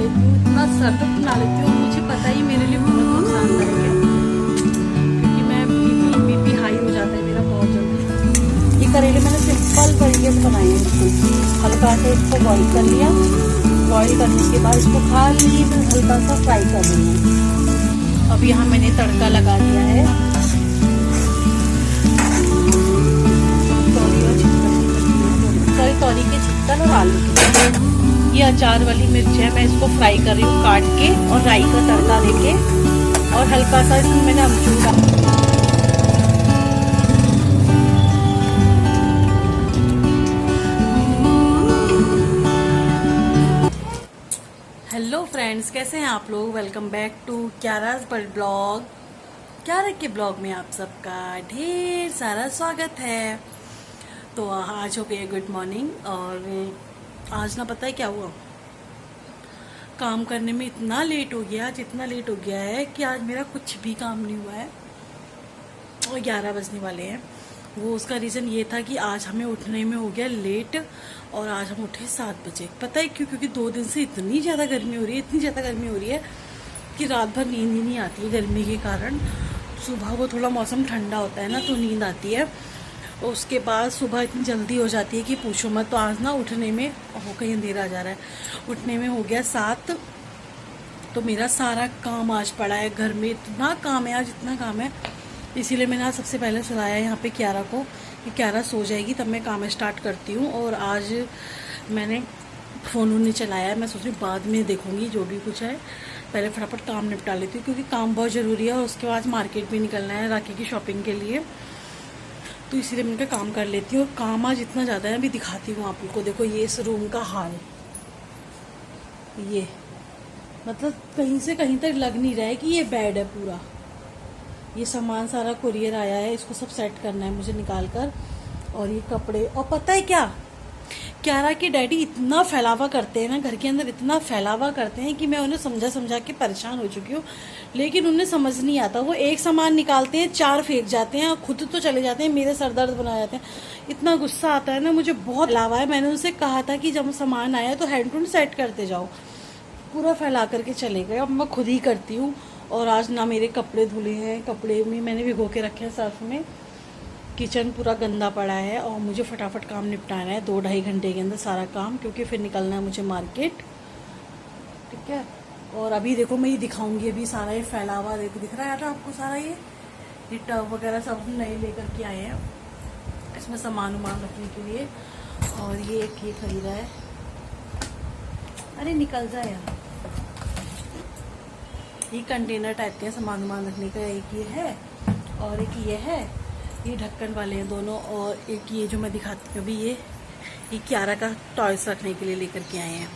लेती हूँ, इतना शरबत बना लेती हूँ, मुझे पता ही मेरे लिए बहुत नुकसानदायक है क्योंकि मैं बीपी हाई हो जाता है मेरा बहुत जल्दी। ये करेले मैंने सिंपल तरीके से बनाए हैं, इसको हल्का सा इसको बॉईल कर लिया। बॉईल करने के बाद इसको खाली हल्का सा फ्राई कर लिया। अब यहाँ मैंने तड़का लगा दिया है, तौरी के चिकन और आलू की। ये अचार वाली मिर्च है, मैं इसको फ्राई कर रही हूँ काट के और राई का तड़का देके, और हल्का सा इसमें मैंने अमचूर डाला। हेलो फ्रेंड्स, कैसे हैं आप लोग। Welcome back to Kyara's world blog. Kyara के ब्लॉग में आप सबका ढेर सारा स्वागत है। तो आज हो गई गुड मॉर्निंग, और आज ना पता है क्या हुआ, काम करने में इतना लेट हो गया, आज इतना लेट हो गया है कि आज मेरा कुछ भी काम नहीं हुआ है और 11 बजने वाले हैं। वो उसका रीज़न ये था कि आज हमें उठने में हो गया लेट, और आज हम उठे 7 बजे। पता है क्यों? क्योंकि 2 दिन से इतनी ज़्यादा गर्मी हो रही है, इतनी ज़्यादा गर्मी हो रही है कि रात भर नींद ही नहीं आती है गर्मी के कारण। सुबह को थोड़ा मौसम ठंडा होता है ना तो नींद आती है, और उसके बाद सुबह इतनी जल्दी हो जाती है कि पूछो मत। तो आज ना उठने में हो कहीं अंधेरा आ जा रहा है, उठने में हो गया 7। तो मेरा सारा काम आज पड़ा है घर में, इतना काम है आज, इतना काम है। इसीलिए मैंने आज सबसे पहले सुलाया यहाँ पे क्यारा को कि क्यारा सो जाएगी तब मैं काम स्टार्ट करती हूँ। और आज मैंने फ़ोन नहीं चलाया है, मैं सोच रही बाद में देखूँगी जो भी कुछ है, पहले फटाफट काम निपटा लेती हूँ क्योंकि काम बहुत ज़रूरी है। और उसके बाद मार्केट भी निकलना है राखी की शॉपिंग के लिए, तो इसीलिए मैं काम कर लेती हूँ। और काम आज इतना ज़्यादा है, अभी दिखाती हूँ आप लोग को। देखो ये इस रूम का हाल, ये मतलब कहीं से कहीं तक लग नहीं रहा है कि ये बेड है पूरा। ये सामान सारा कुरियर आया है, इसको सब सेट करना है मुझे निकाल कर। और ये कपड़े, और पता है क्या, क्यारा के डैडी इतना फैलावा करते हैं ना घर के अंदर, इतना फैलावा करते हैं कि मैं उन्हें समझा समझा के परेशान हो चुकी हूँ, लेकिन उन्हें समझ नहीं आता। वो एक सामान निकालते हैं 4 फेंक जाते हैं और खुद तो चले जाते हैं, मेरे सर दर्द बना जाते हैं। इतना गुस्सा आता है ना मुझे, बहुत फैलावा है। मैंने उनसे कहा था कि जब सामान आया तो हैंड टू सेट करते जाओ, पूरा फैला करके चले गए। अब मैं खुद ही करती हूँ। और आज ना मेरे कपड़े धुले हैं, कपड़े में मैंने भिगो के रखे हैं सर्फ में। किचन पूरा गंदा पड़ा है और मुझे फटाफट काम निपटाना है 2-2.5 घंटे के अंदर सारा काम, क्योंकि फिर निकलना है मुझे मार्केट, ठीक है। और अभी देखो मैं ये दिखाऊंगी, अभी सारा ये फैला हुआ देखो, दिख रहा है ना आपको सारा ये टब वगैरह सब नए लेकर के आए हैं इसमें सामान उमान रखने के लिए। और ये खरीदा है, अरे निकल जाए यार, ये कंटेनर टाइप के सामान उमान रखने का। एक ये है और एक ये है, ये ढक्कन वाले हैं दोनों। और एक ये जो मैं दिखाती हूँ अभी, ये क्यारा का टॉयस रखने के लिए लेकर के आए हैं।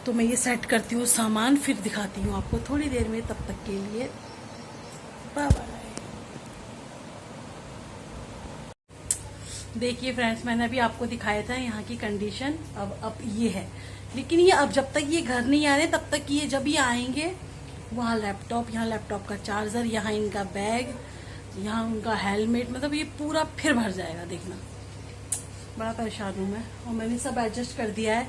तो मैं ये सेट करती हूँ सामान, फिर दिखाती हूँ आपको थोड़ी देर में। तब तक के लिए बाय बाय। देखिए फ्रेंड्स, मैंने अभी आपको दिखाया था यहाँ की कंडीशन। अब ये है, लेकिन ये अब जब तक ये घर नहीं आ रहे तब तक ये जब ये आएंगे, वहाँ लैपटॉप, यहाँ लैपटॉप का चार्जर, यहाँ इनका बैग, यहाँ उनका हेलमेट, मतलब ये पूरा फिर भर जाएगा। देखना, बड़ा परेशान हूँ मैं। और मैंने सब एडजस्ट कर दिया है,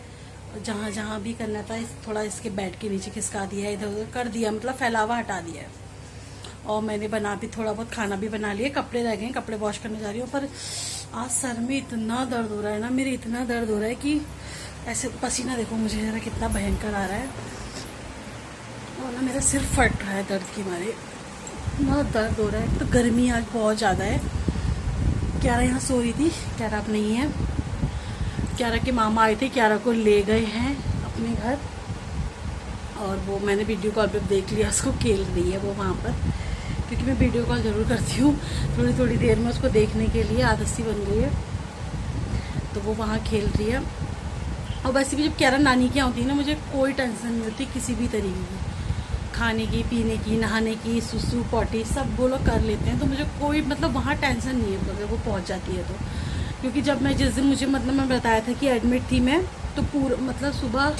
जहाँ जहाँ भी करना था थोड़ा इसके बेड के नीचे खिसका दिया है, इधर उधर कर दिया, मतलब फैलावा हटा दिया है। और मैंने बना भी थोड़ा बहुत खाना भी बना लिया, कपड़े रह गए, कपड़े वॉश करने जा रही हूँ। पर आज सर में इतना दर्द हो रहा है ना मेरे, इतना दर्द हो रहा है कि ऐसे पसीना देखो मुझे जरा कितना भयंकर आ रहा है। और ना मेरा सिर फट रहा है दर्द के मारे, इतना दर्द हो रहा है। तो गर्मी आज बहुत ज़्यादा है। क्यारा यहाँ सो रही थी, क्यारा अब नहीं है। क्यारा के मामा आए थे, क्यारा को ले गए हैं अपने घर, और वो मैंने वीडियो कॉल पे देख लिया, उसको खेल रही है वो वहाँ पर, क्योंकि मैं वीडियो कॉल ज़रूर करती हूँ थोड़ी थोड़ी देर में उसको देखने के लिए, आदत सी बन गई है। तो वो वहाँ खेल रही है। और वैसे भी जब क्यारा नानी की होती है ना, मुझे कोई टेंशन नहीं होती किसी भी तरीके की, खाने की, पीने की, नहाने की, सुसु पॉटी सब वो लोग कर लेते हैं। तो मुझे कोई मतलब वहाँ टेंशन नहीं है अगर वो पहुँच जाती है तो। क्योंकि जब मैं जिस दिन मुझे मतलब मैं बताया था कि एडमिट थी मैं, तो पूरा मतलब सुबह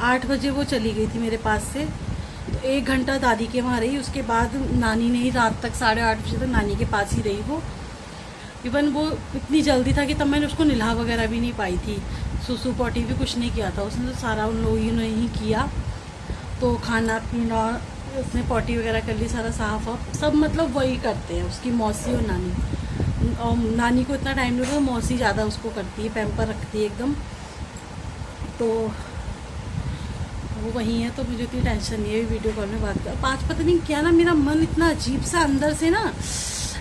8 बजे वो चली गई थी मेरे पास से। तो 1 घंटा दादी के वहाँ रही, उसके बाद नानी नहीं, रात तक 8:30 बजे तक नानी के पास ही रही वो। इवन वो इतनी जल्दी था कि तब मैंने उसको नहला वगैरह भी नहीं पाई थी। सुसु पॉटी भी कुछ नहीं किया था उसने, तो सारा उन लोगों ने ही किया। तो खाना पीना उसने पॉटी वगैरह कर ली, सारा साफ वाफ सब मतलब वही करते हैं, उसकी मौसी और नानी। और नानी को इतना टाइम नहीं होता, मौसी ज़्यादा उसको करती है, पैम्पर रखती है एकदम। तो वो वहीं है, तो मुझे इतनी टेंशन नहीं है वीडियो कॉल में बात कर। आज पता नहीं क्या ना, मेरा मन इतना अजीब सा अंदर से ना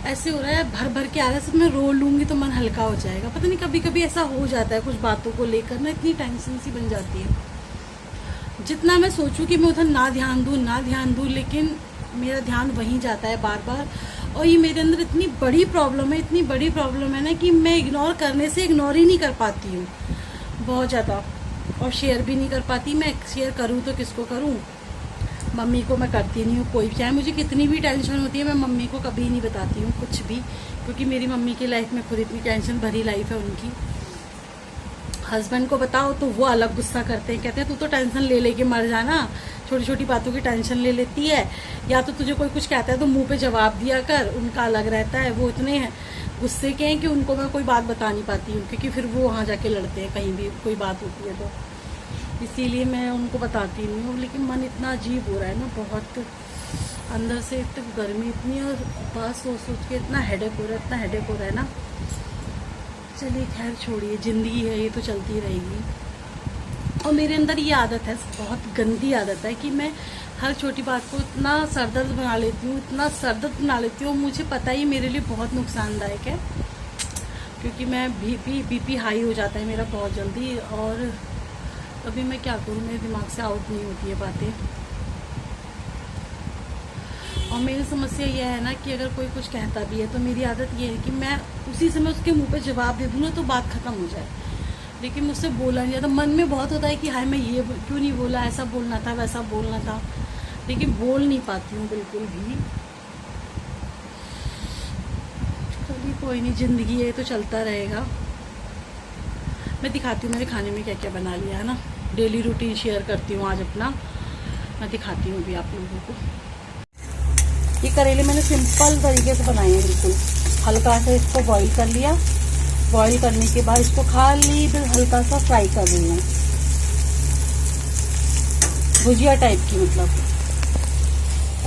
ऐसे हो रहा है, भर भर के आ रहा है, सब मैं रो लूँगी तो मन हल्का हो जाएगा। पता नहीं कभी कभी ऐसा हो जाता है, कुछ बातों को लेकर ना इतनी टेंशन सी बन जाती है। जितना मैं सोचूं कि मैं उधर ना ध्यान दूं, लेकिन मेरा ध्यान वहीं जाता है बार बार। और ये मेरे अंदर इतनी बड़ी प्रॉब्लम है ना कि मैं इग्नोर करने से इग्नोर ही नहीं कर पाती हूँ बहुत ज़्यादा, और शेयर भी नहीं कर पाती। मैं शेयर करूँ तो किसको करूँ? मम्मी को मैं करती नहीं हूँ कोई, चाहे मुझे कितनी भी टेंशन होती है मैं मम्मी को कभी नहीं बताती हूँ कुछ भी, क्योंकि मेरी मम्मी की लाइफ में खुद इतनी टेंशन भरी लाइफ है उनकी। हस्बैंड को बताओ तो वो अलग गुस्सा करते हैं, कहते हैं तू तो टेंशन ले लेके मर जाना, छोटी छोटी बातों की टेंशन ले लेती है, या तो तुझे कोई कुछ कहता है तो मुंह पे जवाब दिया कर। उनका अलग रहता है, वो इतने गुस्से के हैं कि उनको मैं कोई बात बता नहीं पाती हूँ, क्योंकि फिर वो वहाँ जाके लड़ते हैं कहीं भी कोई बात होती है तो, इसीलिए मैं उनको बताती नहीं हूँ। लेकिन मन इतना अजीब हो रहा है ना, बहुत अंदर से इतनी गर्मी इतनी, और बात सोच के इतना हेडेक हो रहा है ना। चलिए खैर छोड़िए, ज़िंदगी है ये तो चलती रहेगी। और मेरे अंदर ये आदत है, बहुत गंदी आदत है, कि मैं हर छोटी बात को इतना सरदर्द बना लेती हूँ, मुझे पता ही मेरे लिए बहुत नुकसानदायक है, क्योंकि मैं बीपी हाई हो जाता है मेरा बहुत जल्दी। और अभी मैं क्या करूँ, मेरे दिमाग से आउट नहीं होती है बातें। और मेरी समस्या यह है ना कि अगर कोई कुछ कहता भी है तो मेरी आदत ये है कि मैं उसी समय उसके मुंह पे जवाब दे दूँ ना तो बात ख़त्म हो जाए, लेकिन मुझसे बोला नहीं जाता। मन में बहुत होता है कि हाय मैं ये क्यों नहीं बोला, ऐसा बोलना था, वैसा बोलना था, लेकिन बोल नहीं पाती हूँ बिल्कुल भी। चलिए कोई नहीं, ज़िंदगी है तो चलता रहेगा। मैं दिखाती हूँ मैंने खाने में क्या क्या बना लिया है ना, डेली रूटीन शेयर करती हूँ आज अपना, मैं दिखाती हूँ अभी आप लोगों को। ये करेले मैंने सिंपल तरीके से बनाए हैं, बिल्कुल हल्का सा इसको बॉईल कर लिया। बॉईल करने के बाद इसको खाली फिर हल्का सा फ्राई कर रही हूँ, भुजिया टाइप की मतलब।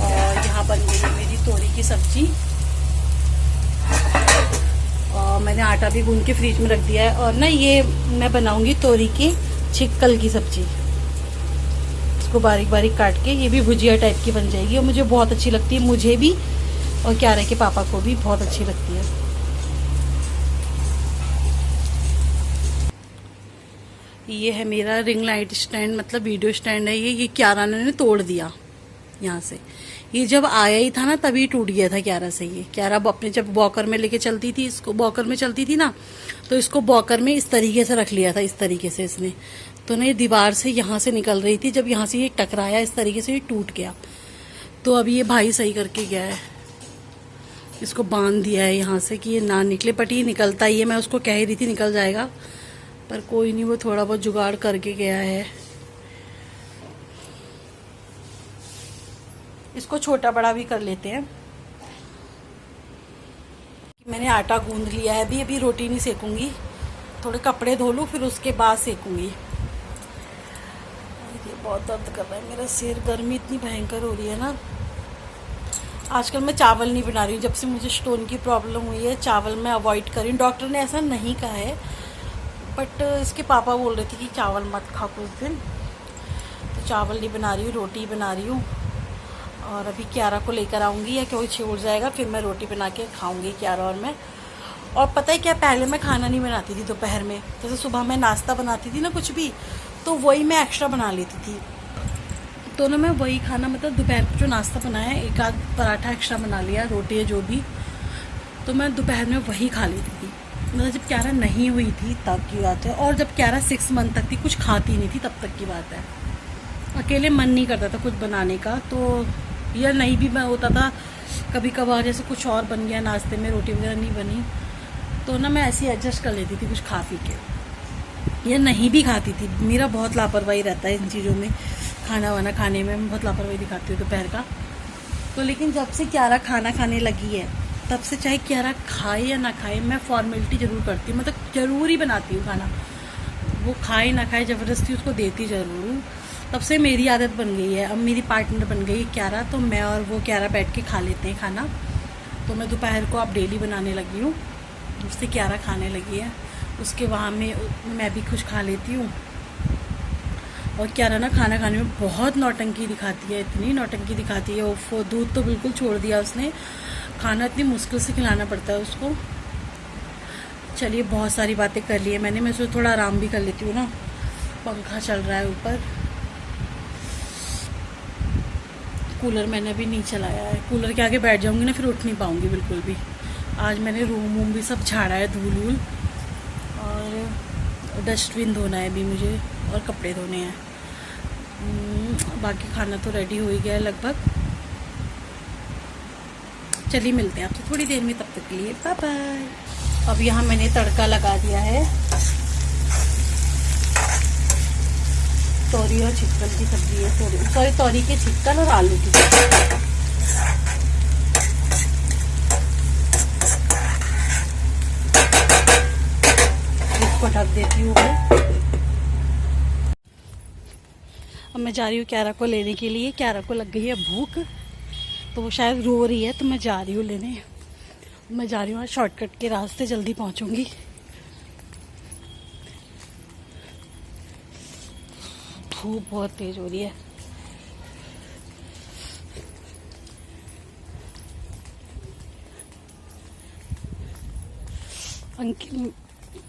और यहाँ बन गई है मेरी तोरी की सब्जी, और मैंने आटा भी गूंद के फ्रिज में रख दिया है। और ना ये मैं बनाऊंगी तोरी की छिक्कल की सब्जी, इसको बारीक बारीक काट के, ये भी भुजिया टाइप की बन जाएगी, और मुझे बहुत अच्छी लगती है, मुझे भी और क्यारे के पापा को भी बहुत अच्छी लगती है। ये है मेरा रिंग लाइट स्टैंड, मतलब वीडियो स्टैंड है ये क्यारा ने तोड़ दिया यहाँ से। ये जब आया ही था ना तभी टूट गया था क्यारा से। ये क्यारा अपने जब वॉकर में लेके चलती थी, इसको वॉकर में चलती थी ना, तो इसको वॉकर में इस तरीके से रख लिया था, इस तरीके से इसने, तो ना ये दीवार से यहाँ से निकल रही थी, जब यहाँ से ये टकराया इस तरीके से ये टूट गया। तो अभी ये भाई सही करके गया है, इसको बांध दिया है यहाँ से कि ये ना निकले, बट ये निकलता ही है। मैं उसको कह ही रही थी निकल जाएगा, पर कोई नहीं, वो थोड़ा बहुत जुगाड़ करके गया है। इसको छोटा बड़ा भी कर लेते हैं। मैंने आटा गूंद लिया है, अभी रोटी नहीं सेकूंगी, थोड़े कपड़े धो लूँ फिर उसके बाद सेकूंगी। बहुत दर्द कर रहा है मेरा सिर, गर्मी इतनी भयंकर हो रही है ना। आजकल मैं चावल नहीं बना रही हूँ, जब से मुझे स्टोन की प्रॉब्लम हुई है चावल मैं अवॉइड कर रही हूँ। डॉक्टर ने ऐसा नहीं कहा है, बट इसके पापा बोल रहे थे कि चावल मत खा कुछ दिन, तो चावल नहीं बना रही हूँ, रोटी बना रही हूँ। और अभी क्यारा को लेकर आऊँगी, या कोई छोड़ जाएगा फिर मैं रोटी बना के खाऊँगी क्यारा और मैं। और पता है क्या, पहले मैं खाना नहीं बनाती थी दोपहर में, जैसे सुबह मैं नाश्ता बनाती थी ना कुछ भी, तो वही मैं एक्स्ट्रा बना लेती थी। तो ना मैं वही खाना, मतलब दोपहर को जो नाश्ता बनाया, एक आध पराठा एक्स्ट्रा बना लिया, रोटी है जो भी, तो मैं दोपहर में वही खा लेती थी। मतलब जब क्यारा नहीं हुई थी तब की बात है, और जब क्यारा 6 मंथ तक थी, कुछ खाती नहीं थी तब तक की बात है। अकेले मन नहीं करता था कुछ बनाने का, तो या नहीं भी मैं होता था कभी कभार, जैसे कुछ और बन गया नाश्ते में, रोटी वगैरह नहीं बनी, तो ना मैं ऐसे ही एडजस्ट कर लेती थी कुछ खा पी के, या नहीं भी खाती थी। मेरा बहुत लापरवाही रहता है इन चीज़ों में, खाना वाना खाने में मैं बहुत लापरवाही दिखाती हूँ दोपहर का। तो लेकिन जब से क्यारा खाना खाने लगी है तब से, चाहे क्यारा खाए या ना खाए, मैं फॉर्मेलिटी ज़रूर करती हूँ, मतलब ज़रूर ही बनाती हूँ खाना। वो खाए ना खाए ज़बरदस्ती उसको देती ज़रूर हूँ। तब से मेरी आदत बन गई है। अब मेरी पार्टनर बन गई क्यारा, तो मैं और वो क्यारा बैठ के खा लेते हैं खाना। तो मैं दोपहर को अब डेली बनाने लगी हूँ, उससे क्यारा खाने लगी है। उसके वहाँ में मैं भी कुछ खा लेती हूँ। और क्यारा ना खाना खाने में बहुत नौटंकी दिखाती है, इतनी नौटंकी दिखाती है। वो दूध तो बिल्कुल छोड़ दिया उसने, खाना इतनी मुश्किल से खिलाना पड़ता है उसको। चलिए, बहुत सारी बातें कर ली है मैंने, मैं सोचा थोड़ा आराम भी कर लेती हूँ ना। पंखा चल रहा है ऊपर, कूलर मैंने अभी नहीं चलाया है। कूलर के आगे बैठ जाऊंगी ना फिर उठ नहीं पाऊंगी बिल्कुल भी। आज मैंने रूम वूम भी सब झाड़ा है, धूल वूल, और डस्टबिन धोना है अभी मुझे, और कपड़े धोने हैं। बाकी खाना तो रेडी हो ही गया है लगभग। चलिए मिलते हैं आपसे थोड़ी देर में, तब तक के लिए बाय बाय। अब यहाँ मैंने तड़का लगा दिया है, तोरी और चिकन की सब्जी है, तोरी के चिकन और आलू की सब्जी। इसको ढक देती हूँ मैं। अब मैं जा रही हूँ क्यारा को लेने के लिए। क्यारा को लग गई है भूख, तो वो शायद रो रही है, तो मैं जा रही हूँ लेने। मैं जा रही हूँ, शॉर्टकट के रास्ते जल्दी पहुँचूँगी। धूप बहुत तेज हो रही है।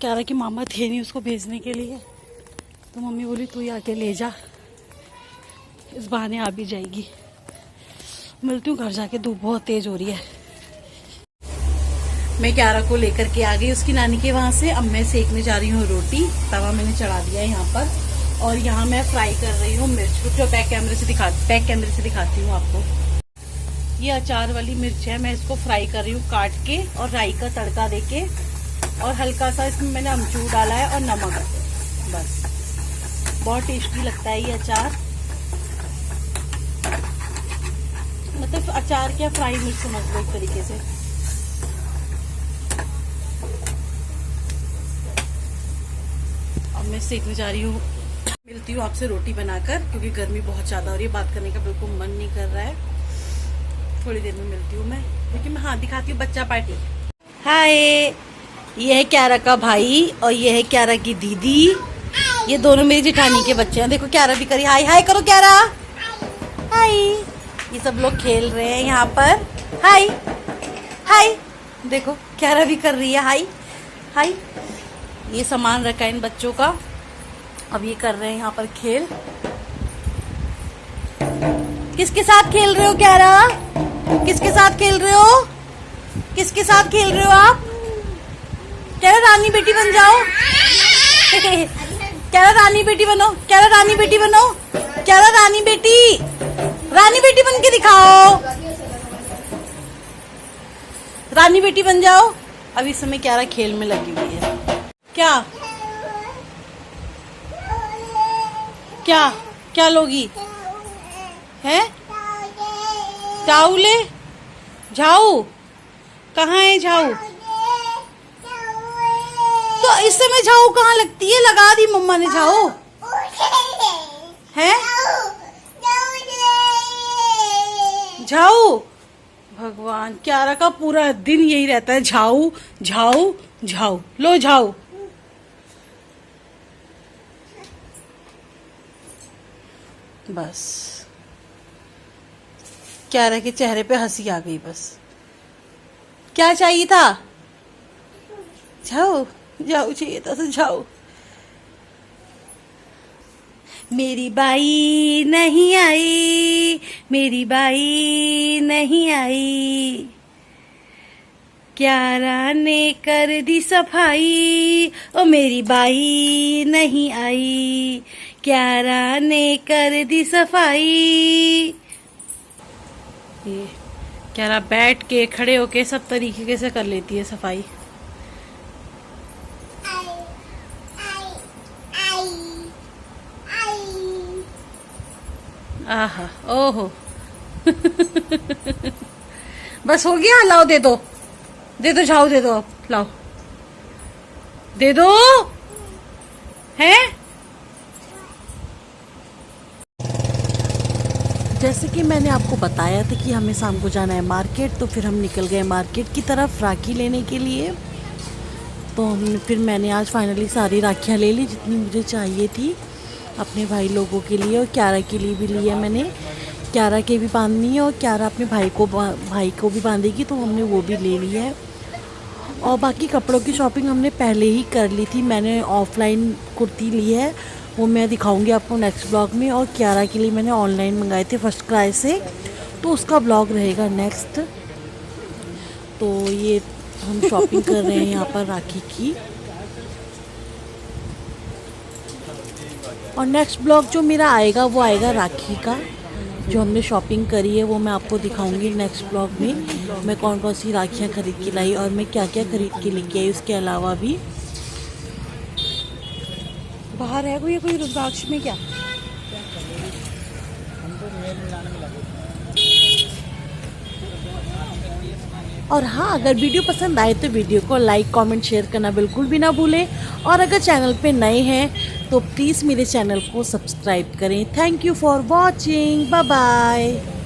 क्यारा की मामा थे नहीं उसको भेजने के लिए, तो मम्मी बोली तू ही आके ले जा, इस बहाने आ भी जाएगी। मिलती हूँ घर जाके, धूप बहुत तेज हो रही है। मैं क्यारा को लेकर के आ गई उसकी नानी के वहां से। अब मैं सेकने जा रही हूँ रोटी, तवा मैंने चढ़ा दिया है यहाँ पर, और यहाँ मैं फ्राई कर रही हूँ मिर्च, जो बैक कैमरे से दिखाती हूँ आपको। ये अचार वाली मिर्च है, मैं इसको फ्राई कर रही हूँ काट के, और राई का तड़का देके, और हल्का सा इसमें मैंने अमचूर डाला है और नमक, बस। बहुत टेस्टी लगता है ये अचार, मतलब अचार क्या, फ्राई मिर्च समझ लो एक तरीके से। अब मैं सेकने जा रही हूँ। मिलती हूँ आपसे रोटी बनाकर, क्योंकि गर्मी बहुत ज्यादा हो रही है, बात करने का बिल्कुल मन नहीं कर रहा है। थोड़ी देर में मिलती हूँ मैं, क्योंकि मैं हाँ दिखाती हूँ बच्चा पार्टी। हाय, ये है क्यारा का भाई और ये है क्यारा की दीदी। ये दोनों मेरी जेठानी के बच्चे हैं। देखो क्यारा भी करी हाय हाय करो, क्यारा हाय। ये सब लोग खेल रहे हैं यहाँ पर, हाय हाय। देखो क्यारा भी कर रही है हाय हाय। ये सामान रखा है इन बच्चों का, अब ये कर रहे हैं यहाँ पर खेल। किसके साथ खेल रहे हो क्यारा? किसके साथ खेल रहे हो? किसके साथ खेल रहे हो आप? क्यारा रानी बेटी बन जाओ। क्यारा रानी बेटी बनो, क्यारा रानी बेटी बनो, क्यारा रानी बेटी बन के दिखाओ। रानी बेटी बन जाओ। अब इस समय क्यारा खेल में लगी हुई है। क्या क्या क्या लोगी है? झाऊ ले, झाऊ कहाँ है? झाऊ तो इस समय झाऊ कहाँ लगती है? लगा दी मम्मा ने झाऊ है। झाऊ, भगवान, क्यारा का पूरा दिन यही रहता है, झाऊ झाऊ झाऊ। लो झाऊ। बस क्यारा के चेहरे पे हंसी आ गई। बस क्या चाहिए था? जाओ जाओ, चाहिए था तो जाओ। मेरी बाई नहीं आई, मेरी बाई नहीं आई, क्यारा ने कर दी सफाई। ओ मेरी बाई नहीं आई, क्यारा ने कर दी सफाई। ये क्यारा बैठ के, खड़े होके, सब तरीके से कर लेती है सफाई। आहा, ओहो। बस हो गया, लाओ दे दो, दे दो झाऊ, दे दो, अब लाओ, दे दो। हैं? जैसे कि मैंने आपको बताया था कि हमें शाम को जाना है मार्केट, तो फिर हम निकल गए मार्केट की तरफ राखी लेने के लिए। तो फिर मैंने आज फाइनली सारी राखियाँ ले ली जितनी मुझे चाहिए थी अपने भाई लोगों के लिए, और क्यारा के लिए भी लिया मैंने। क्यारा के भी बांधनी है और क्यारा अपने भाई को भी बांधेगी, तो हमने वो भी ले लिया है। और बाकी कपड़ों की शॉपिंग हमने पहले ही कर ली थी। मैंने ऑफलाइन कुर्ती ली है, वो मैं दिखाऊंगी आपको नेक्स्ट ब्लॉग में। और क्यारा के लिए मैंने ऑनलाइन मंगाए थे फर्स्ट क्राई से, तो उसका ब्लॉग रहेगा नेक्स्ट। तो ये हम शॉपिंग कर रहे हैं यहाँ पर राखी की। और नेक्स्ट ब्लॉग जो मेरा आएगा वो आएगा राखी का, जो हमने शॉपिंग करी है वो मैं आपको दिखाऊंगी नेक्स्ट ब्लॉग में। मैं कौन कौन सी राखियाँ खरीद के लाई और मैं क्या क्या खरीद के लेके आई उसके अलावा भी। बाहर है कोई रुद्राक्ष में क्या? और हाँ, अगर वीडियो पसंद आए तो वीडियो को लाइक कमेंट शेयर करना बिल्कुल भी ना भूलें। और अगर चैनल पे नए हैं तो प्लीज़ मेरे चैनल को सब्सक्राइब करें। Thank you for watching, bye bye.